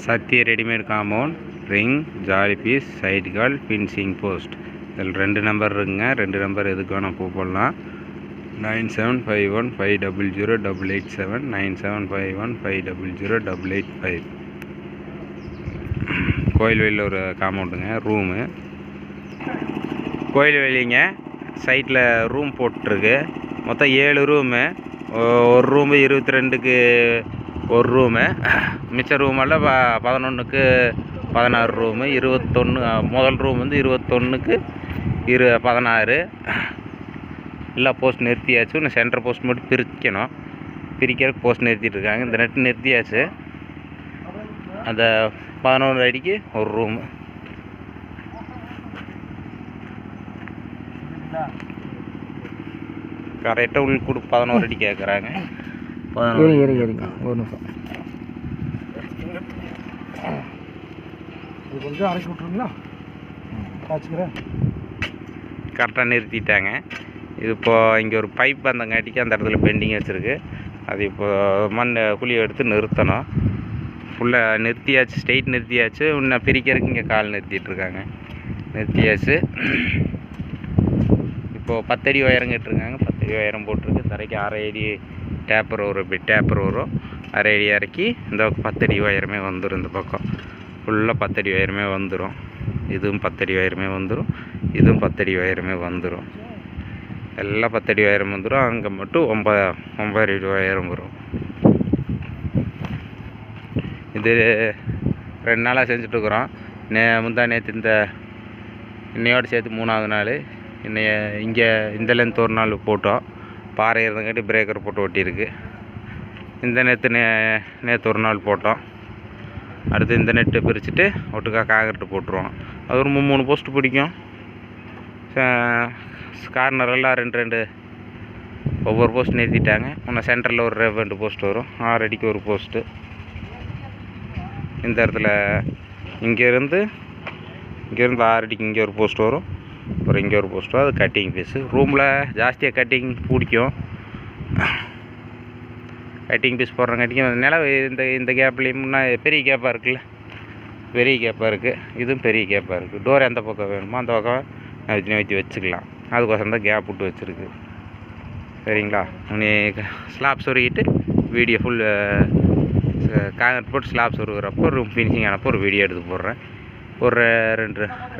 Satya readymade compound, ring, jali piece, side கால், fencing post. இதில் 2 number இருக்குங்க. 2 நம்பர் எதுக்கு வேணால் கூப்பிடலாம். 9751500887, 9751500885. கோயில்வெளியில் ஒரு காம்பவுண்டுங்க, ரூமு. கோயில்வெளிங்க சைட்டில் ரூம் போட்டிருக்கு. மொத்தம் 7 ரூமு. ஒரு ரூமு 22க்கு ஒரு ரூமு. மிச்ச ரூமெல்லாம் 11க்கு 16 ரூமு. 21 முதல் ரூம் வந்து 21க்கு 16. எல்லா போஸ்ட் நிறுத்தியாச்சு. இன்னும் சென்டர் போஸ்ட் மட்டும் பிரிக்கணும். பிரிக்கிறதுக்கு போஸ்ட் நிறுத்திட்டுருக்காங்க. இந்த நெட்டு நிறுத்தியாச்சு. அந்த 11 அடிக்கு ஒரு ரூமு. கரெக்டாக உள்ள கொடு 11 அடி கேட்குறாங்க. 11 ஒரு நிமிஷம் இது கொஞ்சம் அரைக்கி விட்ருங்களா? காய்ச்சிக்கிறேன். கரெக்டாக நிறுத்திட்டாங்க. இது இப்போது இங்கே ஒரு பைப் வந்தங்காட்டிக்கு அந்த இடத்துல பெண்டிங் வச்சுருக்கு. அது இப்போது மண் குழியை எடுத்து நிறுத்தணும். ஃபுல்லாக நிறுத்தியாச்சு. ஸ்ட்ரெயிட் நிறுத்தியாச்சு. இன்னும் பிரிக்கிறதுக்கு இங்கே கால் நிறுத்திட்டுருக்காங்க. நிறுத்தியாச்சு. இப்போது 10 அடி உயரம் கேட்டிருக்காங்க. 10 அடி உயரம் போட்டிருக்கு. தரைக்கு 1/2 அடி டேப்பர் வரும். இப்படி டேப்பர் வரும். 1/2 அடி இறக்கி இந்த 10 அடி உயரமே வந்துடும். இந்த பக்கம் ஃபுல்லாக 10 அடி உயரமே வந்துடும். இதுவும் 10 அடி உயரமே வந்துடும். இதுவும் 10 அடி உயரமே வந்துடும். எல்லாம் 10 அடி உயரம் வந்துடும். அங்கே மட்டும் 9 அடி உயரம் வரும். இது 2 நாளாக செஞ்சுட்ருக்குறோம். முந்தா நேற்று இன்னையோடு சேர்த்து 3ஆவது நாள். இங்கே இந்த லென்த் ஒரு நாள் போட்டோம். பாறை இருந்தங்காட்டி பிரேக்கர் போட்டு ஒட்டியிருக்கு. இந்த நேற்று ஒரு நாள் போட்டோம். அடுத்து இந்த நெட்டு பிரிச்சுட்டு ஒட்டுக்கா காங்கிரீட்டு போட்டுருவோம். அது ஒரு 3 போஸ்ட்டு பிடிக்கும். கார்னரெல்லாம் 2 ஒவ்வொரு போஸ்ட் நிறுத்திட்டாங்க. இன்னும் சென்டரில் ஒரு 2 போஸ்ட் வரும். 6 அடிக்கு ஒரு போஸ்ட்டு. இந்த இடத்துல இங்கேருந்து 6 அடிக்கு இங்கே ஒரு போஸ்ட் வரும். அப்புறம் இங்கே ஒரு போஸ்ட் வரும். அது கட்டிங் பீஸு. ரூமில் ஜாஸ்தியாக கட்டிங் பிடிக்கும். கட்டிங் பீஸ் போடுறங்காட்டிக்கும் நிலவு இந்த கேப்லேயும் பெரிய கேப்பாக இருக்குல்ல, பெரிய கேப்பாக இருக்குது. இதுவும் பெரிய கேப்பாக இருக்குது. டோர் எந்த பக்கம் வேணுமோ அந்த பக்கம் நவுத்தி வச்சுக்கலாம். அதுக்கோசரம் தான் கேப் விட்டு வச்சுருக்கு. சரிங்களா? ஸ்லாப் சொருகிட்டு வீடியோ ஃபுல் காங்கிரீட் போட்டு ஸ்லாப் சொருகிறப்போ ரூம் ஃபினிஷிங் ஆனப்போ ஒரு வீடியோ எடுத்து போடுறேன். ஒரு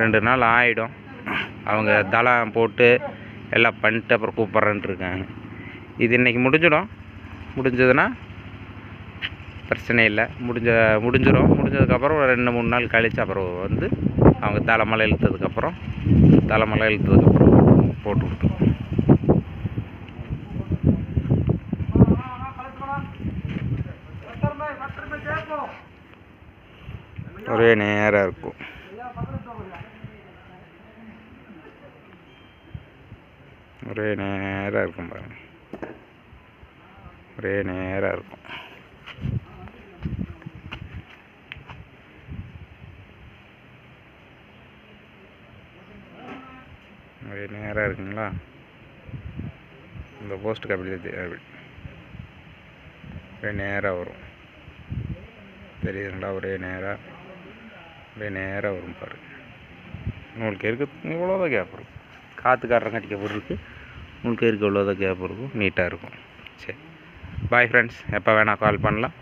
2 நாள் ஆகிடும். அவங்க தளம் போட்டு எல்லாம் பண்ணிட்டு அப்புறம் கூப்பிட்றேன்ட்டு இருக்காங்க. இது இன்றைக்கி முடிஞ்சிடும். முடிஞ்சதுன்னா பிரச்சனை இல்லை. முடிஞ்சிடும். முடிஞ்சதுக்கப்புறம் ஒரு 2-3 நாள் கழித்து அப்புறம் வந்து அவங்க தலைமலை இழுத்ததுக்கப்புறம் போட்டு விட்டுருவோம். ஒரே நேராக இருக்கும். ஒரே நேராக இருக்கும் பாருங்க. ஒரே நேராக இருக்கும். ஒரே நேராக இருக்குங்களா? இந்த போஸ்ட்டுக்கு அப்படி ஒரே நேராக வரும். தெரியுதுங்களா? ஒரே நேராக வரும் பாருங்க. உங்களுக்கு இருக்குது இவ்வளோதான் கேப் இருக்கும். காற்று காட்டுறங்காட்டி கேப் இருக்குது. உங்களுக்கு இருக்க இவ்வளோதான் கேப் இருக்கும். நீட்டாக இருக்கும். சரி, பாய் ஃப்ரெண்ட்ஸ். எப்போ வேணால் கால் பண்ணலாம்.